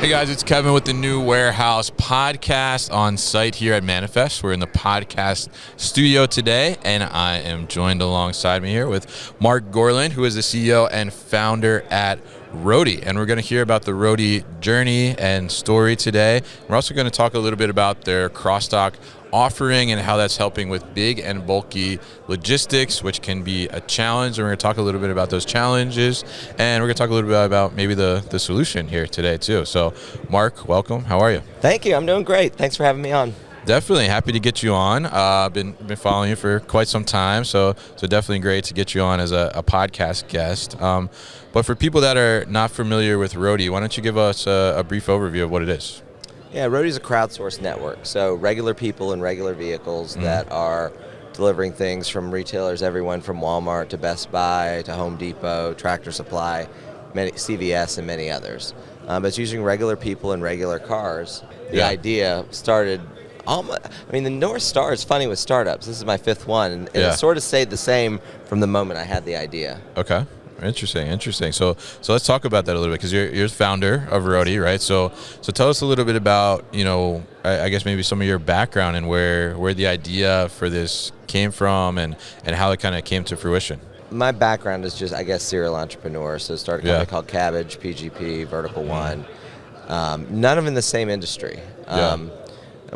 Hey guys, it's Kevin with the New Warehouse podcast on site here at Manifest. We're in the podcast studio today, and I am joined alongside me here with Marc Gorlin, who is the CEO and founder at Roadie. And we're going to hear about the Roadie journey and story today. We're also going to talk a little bit about their cross-dock offering and how that's helping with big and bulky logistics, which can be a challenge. And we're going to talk a little bit about those challenges, and we're going to talk a little bit about maybe the solution here today too. So Marc, welcome. How are you? Thank you. I'm doing great. Thanks for having me on. Definitely happy to get you on. I've been following you for quite some time, so definitely great to get you on as a podcast guest. But for people that are not familiar with Roadie, why don't you give us a brief overview of what it is? Yeah, Roadie is a crowdsourced network, so regular people in regular vehicles that are delivering things from retailers, everyone from Walmart to Best Buy to Home Depot, Tractor Supply, CVS, and many others. But it's using regular people in regular cars. The idea started, the North Star is funny with startups. This is my fifth one, and it sort of stayed the same from the moment I had the idea. Okay. Interesting. So let's talk about that a little bit, because you're the founder of Roadie, right? So tell us a little bit about, I guess maybe some of your background and where the idea for this came from and how it kind of came to fruition. My background is just, I guess, serial entrepreneur. So started a company called Cabbage, PGP, Vertical One. None of them in the same industry.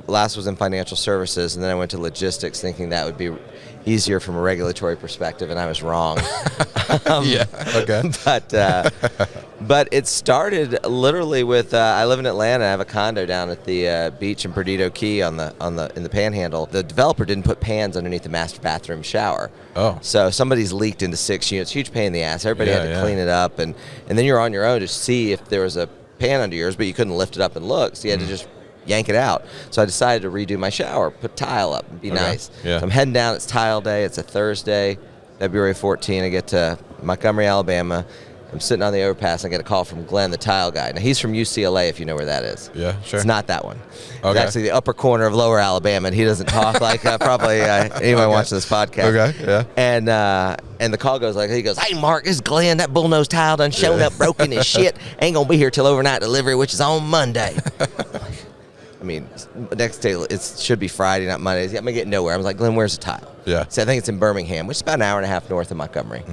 Last was in financial services, and then I went to logistics thinking that would be easier from a regulatory perspective, and I was wrong. But it started literally with I live in Atlanta. I have a condo down at the beach in Perdido Key in the Panhandle. The developer didn't put pans underneath the master bathroom shower. Oh. So somebody's leaked into 6 units. Huge pain in the ass. Everybody had to clean it up, and then you're on your own to see if there was a pan under yours, but you couldn't lift it up and look. So you had to just yank it out. So I decided to redo my shower, put tile up, and be nice. Yeah. So I'm heading down. It's tile day. It's a Thursday, February 14. I get to Montgomery, Alabama. I'm sitting on the overpass, and I get a call from Glenn, the tile guy. Now, he's from UCLA, if you know where that is. Yeah, sure. It's not that one. Okay. It's actually the upper corner of lower Alabama, and he doesn't talk like probably anyone watching this podcast. Okay, yeah. And the call goes like, he goes, "Hey, Marc, this is Glenn. That bullnose tile done shown up broken as shit. Ain't going to be here till overnight delivery, which is on Monday." Next day, it should be Friday, not Monday. I'm going to get nowhere. I was like, "Glenn, where's the tile?" Yeah. So I think it's in Birmingham, which is about an hour and a half north of Montgomery.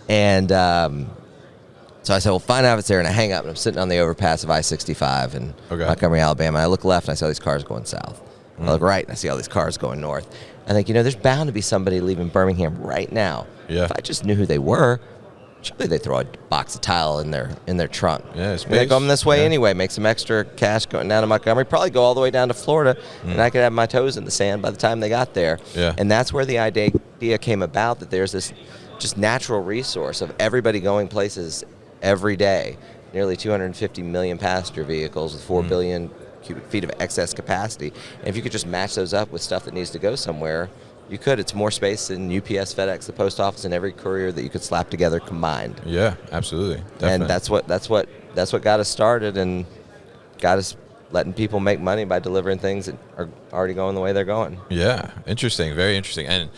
And so I said, "Well, find out if it's there." And I hang up, and I'm sitting on the overpass of I-65 in Montgomery, Alabama. I look left, and I see all these cars going south. I look right, and I see all these cars going north. I think, there's bound to be somebody leaving Birmingham right now. Yeah. If I just knew who they were, surely they throw a box of tile in their trunk. Yeah, they're going this way anyway. Make some extra cash going down to Montgomery. Probably go all the way down to Florida, and I could have my toes in the sand by the time they got there. Yeah. And that's where the idea came about, that there's this just natural resource of everybody going places every day. Nearly 250 million passenger vehicles with 4 billion cubic feet of excess capacity. And if you could just match those up with stuff that needs to go somewhere, you could. It's more space than UPS, FedEx, the post office, and every courier that you could slap together combined. Yeah, absolutely. Definitely. And that's what got us started and got us letting people make money by delivering things that are already going the way they're going. Yeah, interesting, very interesting. And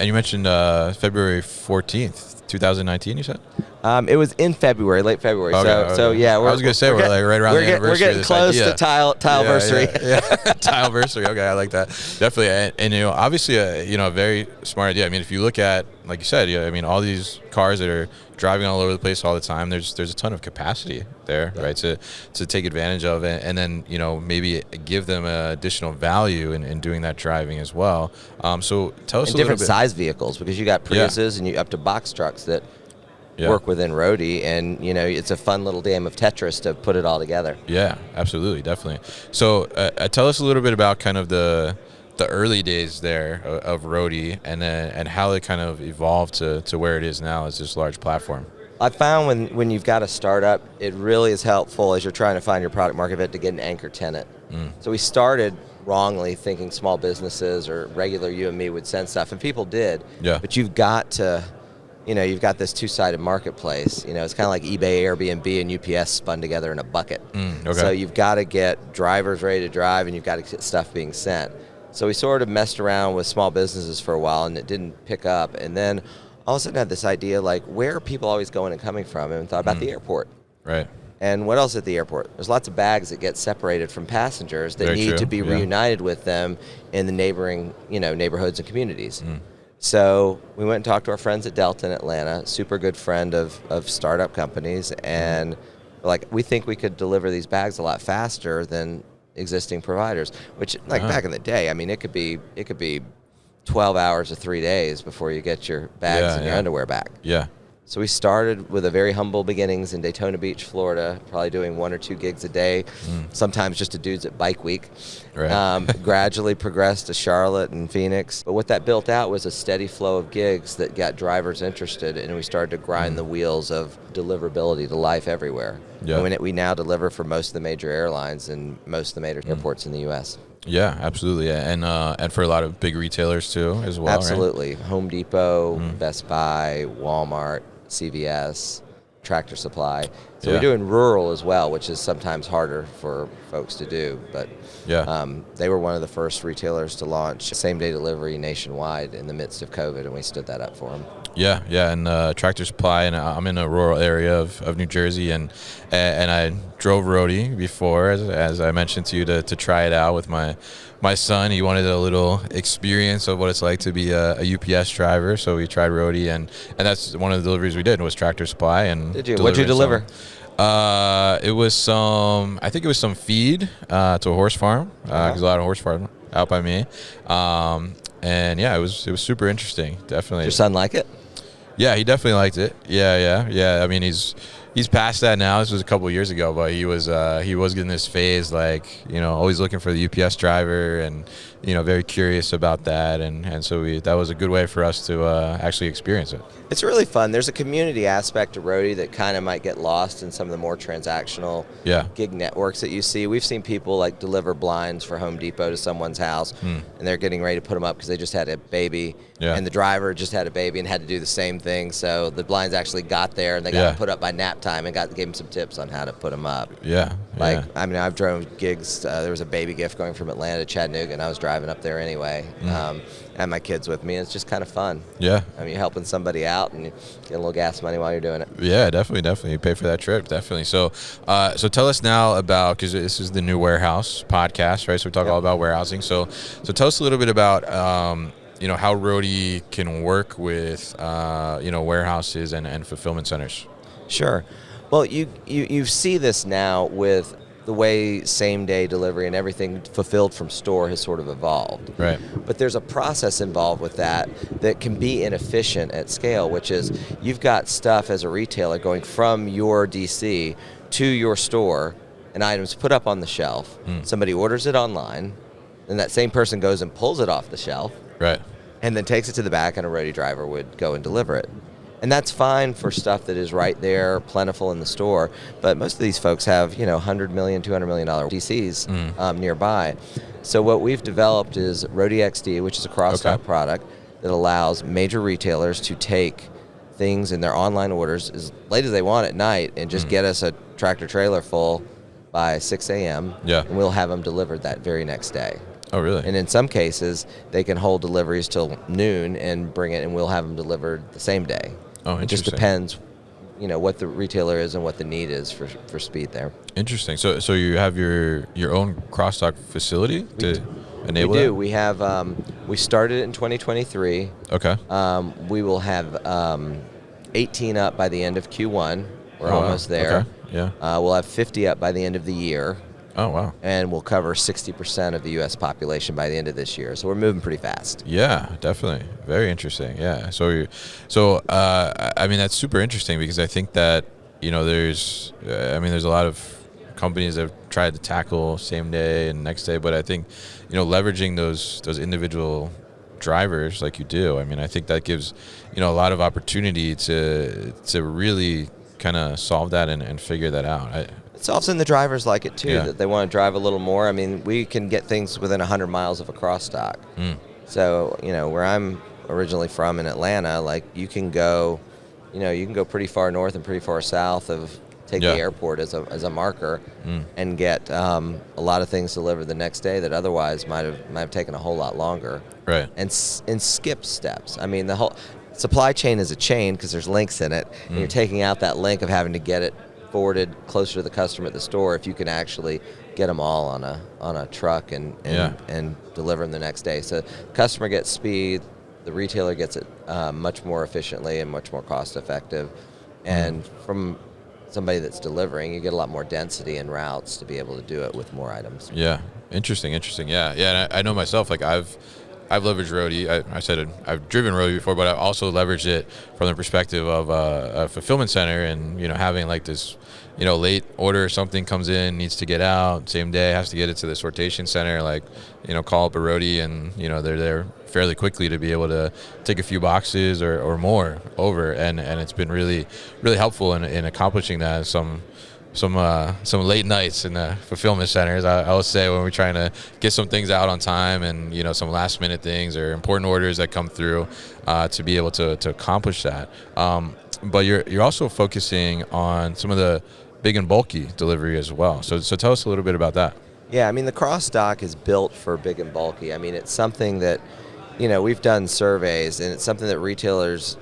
you mentioned February 14th, 2019, you said? It was in February, late February. Okay, so yeah, I was going to say we're like right around the anniversary. We're getting close to tileversary. Yeah. Tileversary. Okay, I like that. Definitely, and obviously, a very smart idea. If you look at, like you said, all these cars that are driving all over the place all the time, there's a ton of capacity there, right? To take advantage of it, and then maybe give them additional value in doing that driving as well. So tell us a little bit. Different size vehicles, because you got Priuses and you up to box trucks that work within Roadie, and it's a fun little game of Tetris to put it all together. Yeah, absolutely, definitely. So tell us a little bit about kind of the early days there of Roadie, and how it kind of evolved to where it is now as this large platform. I found when you've got a startup, it really is helpful as you're trying to find your product market fit to get an anchor tenant. So we started wrongly thinking small businesses or regular you and me would send stuff, and people did. Yeah. But you've got to, you've got this two-sided marketplace. It's kind of like eBay, Airbnb, and UPS spun together in a bucket. Okay. So you've got to get drivers ready to drive, and you've got to get stuff being sent. So we sort of messed around with small businesses for a while, and it didn't pick up. And then all of a sudden I had this idea, like, where are people always going and coming from? And thought about the airport. Right. And what else at the airport? There's lots of bags that get separated from passengers that need to be reunited with them in the neighboring, neighborhoods and communities. So we went and talked to our friends at Delta in Atlanta, super good friend of startup companies, and we think we could deliver these bags a lot faster than existing providers, which back in the day, I mean, it could be 12 hours or 3 days before you get your bags and your underwear back. Yeah. So we started with a very humble beginnings in Daytona Beach, Florida, probably doing 1 or 2 gigs a day, sometimes just to dudes at Bike Week. Right. Gradually progressed to Charlotte and Phoenix. But what that built out was a steady flow of gigs that got drivers interested, and we started to grind the wheels of deliverability to life everywhere. Yeah. And we now deliver for most of the major airlines and most of the major airports in the U.S. Yeah, absolutely, and for a lot of big retailers too, as well. Absolutely, right? Home Depot, Best Buy, Walmart, CVS, Tractor Supply. So we do in rural as well, which is sometimes harder for folks to do. But they were one of the first retailers to launch same-day delivery nationwide in the midst of COVID, and we stood that up for them. Yeah, and Tractor Supply, and I'm in a rural area of New Jersey, and I drove Roadie before, as I mentioned to you, to try it out with my son. He wanted a little experience of what it's like to be a UPS driver, so we tried Roadie, and that's one of the deliveries we did was Tractor Supply. And did you? What'd you deliver? It was I think it was some feed to a horse farm, because a lot of horse farm out by me. And yeah, it was super interesting, definitely. Did your son like it? Yeah, he definitely liked it. Yeah. I mean, he's past that now. This was a couple of years ago, but he was getting this phase, always looking for the UPS driver, and very curious about that, and so that was a good way for us to actually experience it. It's really fun. There's a community aspect to Roadie that kind of might get lost in some of the more transactional gig networks that you see. We've seen people deliver blinds for Home Depot to someone's house, and they're getting ready to put them up because they just had a baby, and the driver just had a baby and had to do the same thing. So the blinds actually got there, and they got put up by nap time, and gave them some tips on how to put them up. I mean, I've driven gigs. There was a baby gift going from Atlanta to Chattanooga, and I was driving up there anyway. I had my kids with me. It's just kind of fun. Yeah. I mean, you're helping somebody out, and you get a little gas money while you're doing it. Yeah, definitely. You pay for that trip, definitely. So tell us now about, because this is the new warehouse podcast, right? So we talk all about warehousing. So tell us a little bit about how Roadie can work with warehouses and fulfillment centers. Sure. Well, you see this now with the way same-day delivery and everything fulfilled from store has sort of evolved. Right. But there's a process involved with that can be inefficient at scale, which is you've got stuff as a retailer going from your DC to your store, and items put up on the shelf. Somebody orders it online, and that same person goes and pulls it off the shelf. Right. And then takes it to the back, and a Roadie driver would go and deliver it. And that's fine for stuff that is right there, plentiful in the store. But most of these folks have, $100 million, $200 million DCs nearby. So what we've developed is Roadie XD, which is a cross-dock product that allows major retailers to take things in their online orders as late as they want at night and just get us a tractor trailer full by 6 a.m. Yeah. And we'll have them delivered that very next day. Oh, really? And in some cases, they can hold deliveries till noon and bring it, and we'll have them delivered the same day. Oh, interesting. It just depends, what the retailer is and what the need is for speed there. Interesting. So you have your own cross-dock facility to enable We do. that? We have. We started it in 2023. Okay. We will have 18 up by the end of Q1. We're almost there. Okay. Yeah. We'll have 50 up by the end of the year. Oh, wow. And we'll cover 60% of the U.S. population by the end of this year. So we're moving pretty fast. Yeah, definitely. Very interesting. Yeah. So I mean, that's super interesting because I think that, there's a lot of companies that have tried to tackle same day and next day, but I think, leveraging those individual drivers like you do, I mean, I think that gives, a lot of opportunity to really kind of solve that and figure that out. It's often the drivers like it too, that they want to drive a little more. I mean, we can get things within 100 miles of a cross-dock. So, where I'm originally from in Atlanta, you can go, pretty far north and pretty far south of the airport as a marker and get a lot of things delivered the next day that otherwise might have taken a whole lot longer. Right. And skip steps. I mean, the whole supply chain is a chain because there's links in it, and you're taking out that link of having to get it forwarded closer to the customer at the store if you can actually get them all on a truck and deliver them the next day. So customer gets speed, the retailer gets it much more efficiently and much more cost effective. And from somebody that's delivering, you get a lot more density in routes to be able to do it with more items. Yeah, interesting. Yeah. And I know myself, like I've leveraged Roadie. I said I've driven Roadie before, but I've also leveraged it from the perspective of a fulfillment center, and having like this, late order or something comes in, needs to get out same day, has to get it to the sortation center, like call up a Roadie, and they're there fairly quickly to be able to take a few boxes or more over, and it's been really helpful in accomplishing that. Some late nights in the fulfillment centers, I would say, when we're trying to get some things out on time, and some last minute things or important orders that come through, to be able to accomplish that. But you're also focusing on some of the big and bulky delivery as well. So tell us a little bit about that. Yeah, I mean, the cross dock is built for big and bulky. I mean, it's something that we've done surveys, and it's something that retailers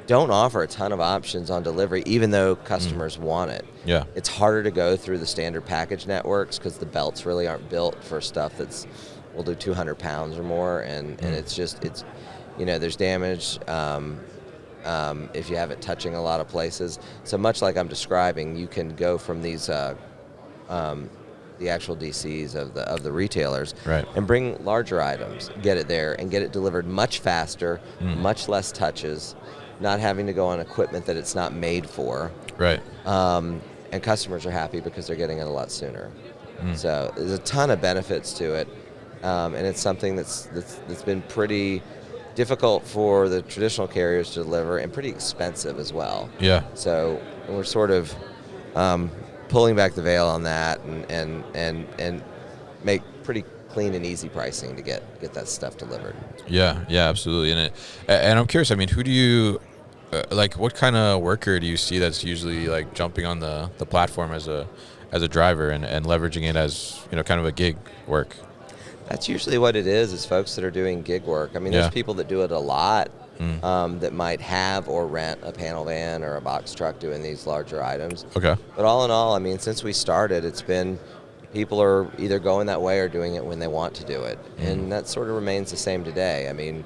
don't offer a ton of options on delivery, even though customers want it. Yeah. It's harder to go through the standard package networks because the belts really aren't built for stuff we'll do 200 pounds or more, and it's there's damage if you have it touching a lot of places. So much like I'm describing, you can go from these the actual DCs of the retailers, right, and bring larger items, get it there, and get it delivered much faster, much less touches, not having to go on equipment that it's not made for. Right. And customers are happy because they're getting it a lot sooner. So there's a ton of benefits to it, and it's something that's been pretty difficult for the traditional carriers to deliver, and pretty expensive as well. Yeah. So we're sort of pulling back the veil on that, and make pretty clean and easy pricing to get that stuff delivered. Yeah, absolutely. And I'm curious, I mean, who do you what kind of worker do you see that's usually like jumping on the platform as a driver and leveraging it as kind of a gig work? That's usually what it is folks that are doing gig work. I mean, there's people that do it a lot, that might have or rent a panel van or a box truck doing these larger items. Okay. But all in all, I mean, since we started, it's been people are either going that way or doing it when they want to do it. And that sort of remains the same today. I mean,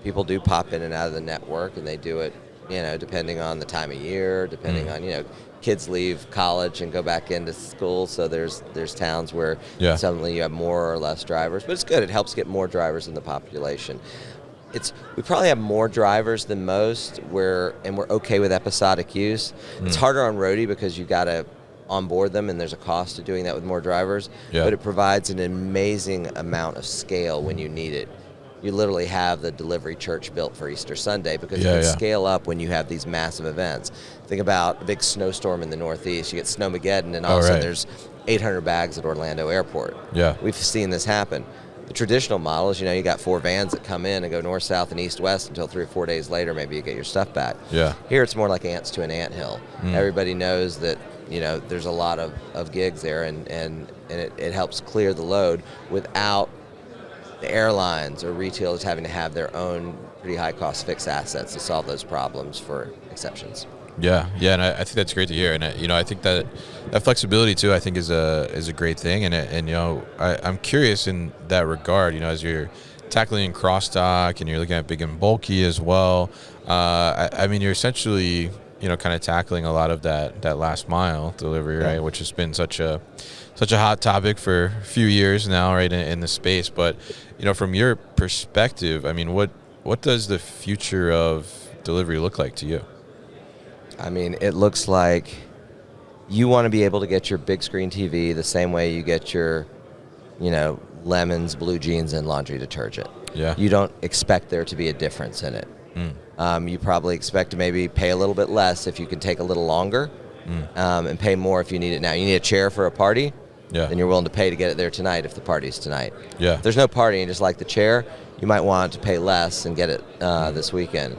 people do pop in and out of the network, and they do it, depending on the time of year, depending on, kids leave college and go back into school, so there's towns where suddenly you have more or less drivers. But it's good. It helps get more drivers in the population. We probably have more drivers than most, and we're okay with episodic use. It's harder on Roadie because you got to onboard them, and there's a cost to doing that with more drivers. Yeah. But it provides an amazing amount of scale when you need it. You literally have the delivery church built for Easter Sunday, because you can scale up when you have these massive events. Think about a big snowstorm in the Northeast. You get Snowmageddon, and all of a sudden there's 800 bags at Orlando Airport. Yeah. We've seen this happen. The traditional model is, you got 4 vans that come in and go north, south, and east, west until 3 or 4 days later, maybe you get your stuff back. Yeah. Here it's more like ants to an anthill. Everybody knows that, there's a lot of gigs there, and it helps clear the load without the airlines or retailers having to have their own pretty high-cost fixed assets to solve those problems for exceptions. Yeah, and I think that's great to hear, and I think that flexibility too, I think is a great thing, and I'm curious in that regard, as you're tackling cross-dock and you're looking at big and bulky as well. I mean, you're essentially kind of tackling a lot of that last mile delivery, right? Which has been such a hot topic for a few years now, right, in the space. But from your perspective, I mean, what does the future of delivery look like to you? I mean, it looks like you want to be able to get your big screen TV the same way you get your, Lemons, Blue Jeans, and laundry detergent. Yeah. You don't expect there to be a difference in it. You probably expect to maybe pay a little bit less if you can take a little longer, and pay more if you need it now. You need a chair for a party, then you're willing to pay to get it there tonight if the party's tonight. Yeah. If there's no party and you just like the chair, you might want to pay less and get it this weekend.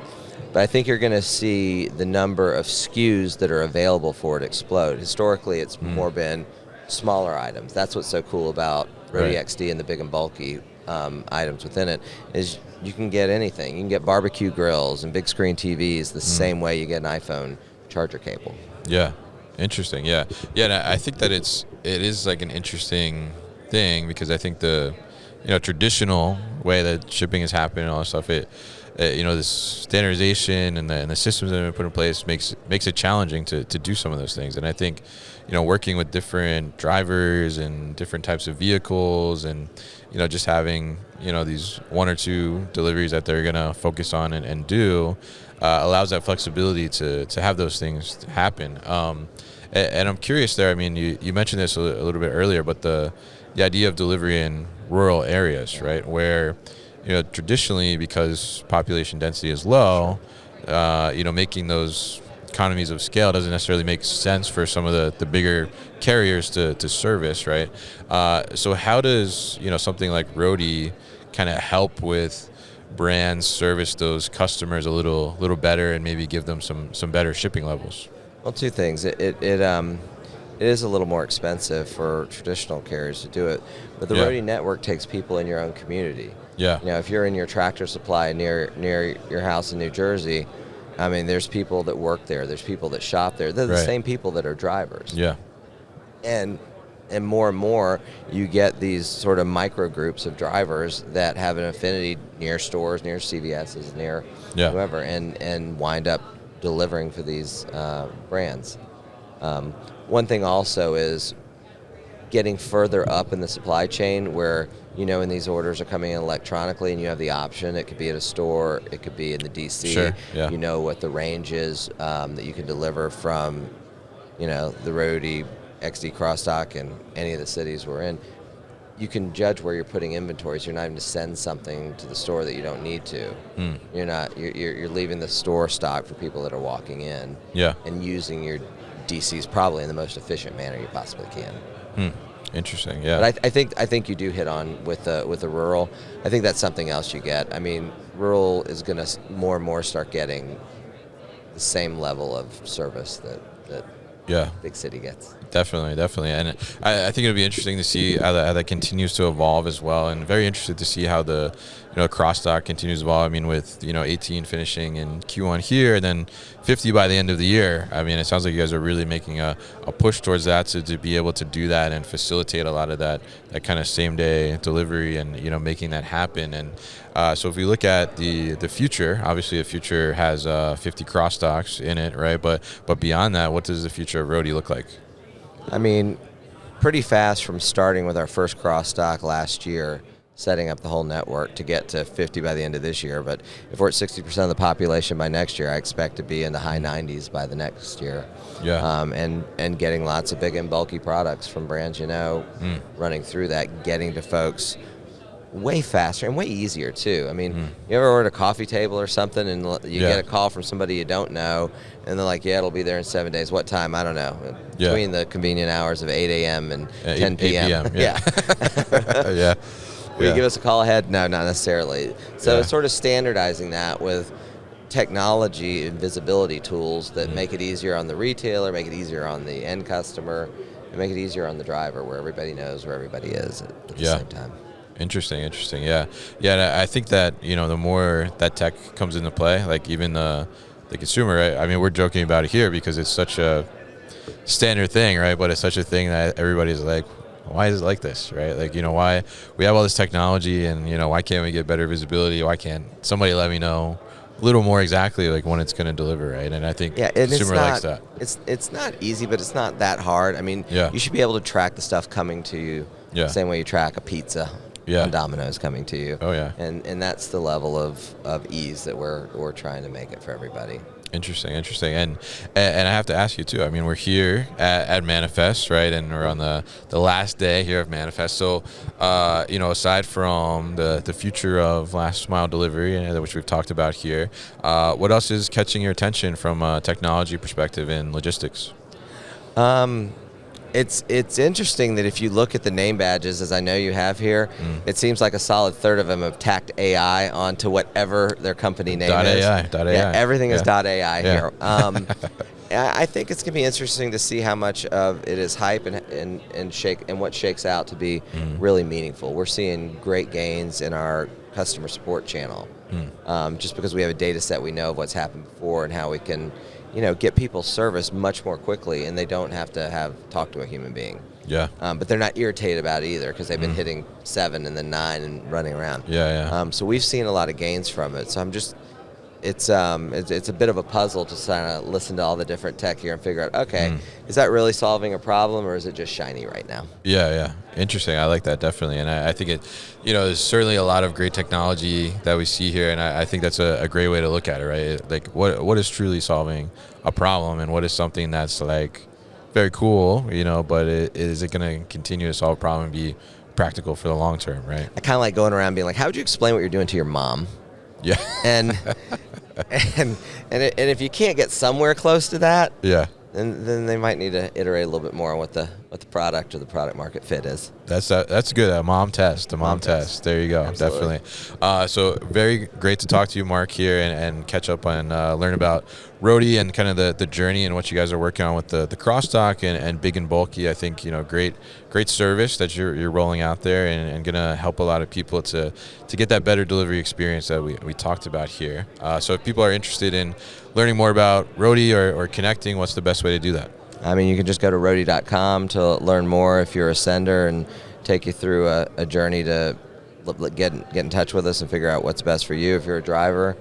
But I think you're going to see the number of SKUs that are available for it explode. Historically, it's more been smaller items. That's what's so cool about Roadie XD and the big and bulky items within it, is you can get anything. You can get barbecue grills and big screen TVs the same way you get an iPhone charger cable. Yeah. Interesting. Yeah. Yeah. And I think that it is like an interesting thing because I think the, traditional way that shipping is happening and all that stuff, this standardization and the systems that have been put in place makes it challenging to do some of those things. And I think, working with different drivers and different types of vehicles and, just having, these one or two deliveries that they're going to focus on and do allows that flexibility to have those things happen. And I'm curious there, I mean, you mentioned this a little bit earlier, but the idea of delivery in rural areas, right, where, traditionally because population density is low, making those economies of scale doesn't necessarily make sense for some of the bigger carriers to service, right? So how does, something like Roadie kind of help with brands service those customers a little better and maybe give them some better shipping levels? Well, two things. It is a little more expensive for traditional carriers to do it, but the Roadie network takes people in your own community. Yeah. If you're in your Tractor Supply near your house in New Jersey, I mean, there's people that work there. There's people that shop there. They're the same people that are drivers. Yeah. And more, you get these sort of micro groups of drivers that have an affinity near stores, near CVS's, near whoever, and wind up delivering for these brands. One thing also is getting further up in the supply chain where, when these orders are coming in electronically and you have the option, it could be at a store, it could be in the DC, sure, yeah. You know what the range is that you can deliver from, the Roadie XD crossdock in any of the cities we're in. You can judge where you're putting inventory, so you're not having to send something to the store that you don't need to. You're leaving the store stock for people that are walking in and using your DCs probably in the most efficient manner you possibly can. Interesting, yeah. But I think you do hit on with the rural. I think that's something else you get. I mean, rural is going to more and more start getting the same level of service that big city gets. Definitely. And I think it'll be interesting to see how that continues to evolve as well, and very interested to see how the crossdock continues to evolve. I mean, with 18 finishing in Q1 here, and then 50 by the end of the year. I mean, it sounds like you guys are really making a push towards that to be able to do that and facilitate a lot of that kind of same day delivery and making that happen. And so if we look at the future, obviously the future has 50 crossdocks in it, right? But beyond that, what does the future of Roadie look like? I mean, pretty fast from starting with our first crossdock last year, setting up the whole network to get to 50 by the end of this year. But if we're at 60% of the population by next year, I expect to be in the high 90s by the next year. Yeah. And getting lots of big and bulky products from brands, running through that, getting to folks way faster and way easier too. I mean, you ever order a coffee table or something and you get a call from somebody you don't know and they're like, it'll be there in 7 days. What time? I don't know. Between the convenient hours of 8 a.m. and 10 p.m. 8 p.m. Yeah. Will you give us a call ahead? No, not necessarily. So it's sort of standardizing that with technology and visibility tools that make it easier on the retailer, make it easier on the end customer, and make it easier on the driver where everybody knows where everybody is at the same time. Interesting. Yeah. And I think that, the more that tech comes into play, like even the consumer, right? I mean, we're joking about it here because it's such a standard thing, right? But it's such a thing that everybody's like, why is it like this, right? Like, why we have all this technology and, why can't we get better visibility? Why can't somebody let me know a little more exactly like when it's going to deliver, right? And I think the consumer likes that. It's not easy, but it's not that hard. I mean, you should be able to track the stuff coming to you the same way you track a pizza. On Domino's coming to you. Oh, yeah. And that's the level of ease that we're trying to make it for everybody. Interesting. And I have to ask you, too. I mean, we're here at Manifest, right? And we're on the last day here of Manifest. So, aside from the future of last mile delivery, which we've talked about here, what else is catching your attention from a technology perspective in logistics? It's interesting that if you look at the name badges, as I know you have here, it seems like a solid third of them have tacked AI onto whatever their company name is. .ai. Everything is .ai here. I think it's going to be interesting to see how much of it is hype and what shakes out to be really meaningful. We're seeing great gains in our customer support channel, just because we have a data set, we know of what's happened before and how we can get people service much more quickly, and they don't have to talk to a human being. Yeah. But they're not irritated about it either, because they've been hitting 7 and then 9 and running around. Yeah. So we've seen a lot of gains from it. So it's a bit of a puzzle to kind of listen to all the different tech here and figure out, okay, is that really solving a problem, or is it just shiny right now? Yeah. Interesting. I like that, definitely. And I think there's certainly a lot of great technology that we see here, and I think that's a great way to look at it, right? Like, what is truly solving a problem, and what is something that's like very cool, but is it going to continue to solve a problem and be practical for the long term, right? I kind of like going around being like, how would you explain what you're doing to your mom? Yeah. And if you can't get somewhere close to that, yeah, then they might need to iterate a little bit more on what the product or the product market fit is. That's good. A mom test. There you go. Absolutely. Definitely. So very great to talk to you, Marc, here and catch up and learn about Roadie and kind of the journey and what you guys are working on with the crosstalk and big and bulky. I think great service that you're rolling out there and going to help a lot of people to get that better delivery experience that we talked about here. So if people are interested in learning more about Roadie or connecting, what's the best way to do that? I mean, you can just go to roadie.com to learn more if you're a sender, and take you through a journey to get in touch with us and figure out what's best for you. If you're a driver,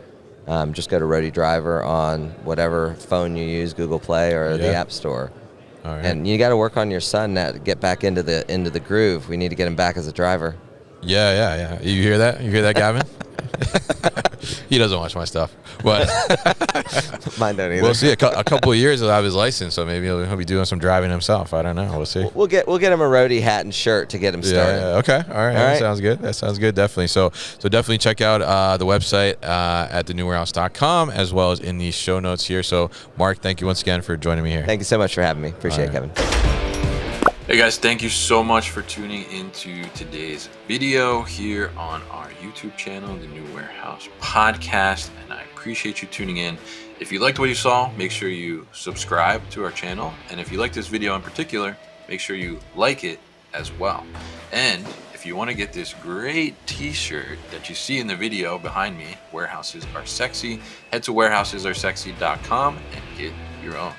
just go to Roadie Driver on whatever phone you use, Google Play or the App Store. All right. And you got to work on your son now to get back into the groove. We need to get him back as a driver. Yeah. You hear that? You hear that, Gavin? He doesn't watch my stuff, but mine don't either. We'll see. A couple of years he'll have his license, so maybe he'll be doing some driving himself. I don't know. We'll see. We'll get him a Roadie hat and shirt to get him started. Yeah. Okay. All right. That sounds good. Definitely. So definitely check out the website at thenewwarehouse.com, as well as in the show notes here. So Marc, thank you once again for joining me here. Thank you so much for having me. Appreciate it, Kevin. Hey guys, thank you so much for tuning into today's video here on our YouTube channel, The New Warehouse Podcast, and I appreciate you tuning in. If you liked what you saw, make sure you subscribe to our channel, and if you like this video in particular, make sure you like it as well. And if you want to get this great t-shirt that you see in the video behind me, Warehouses Are Sexy, head to warehousesAreSexy.com and get your own.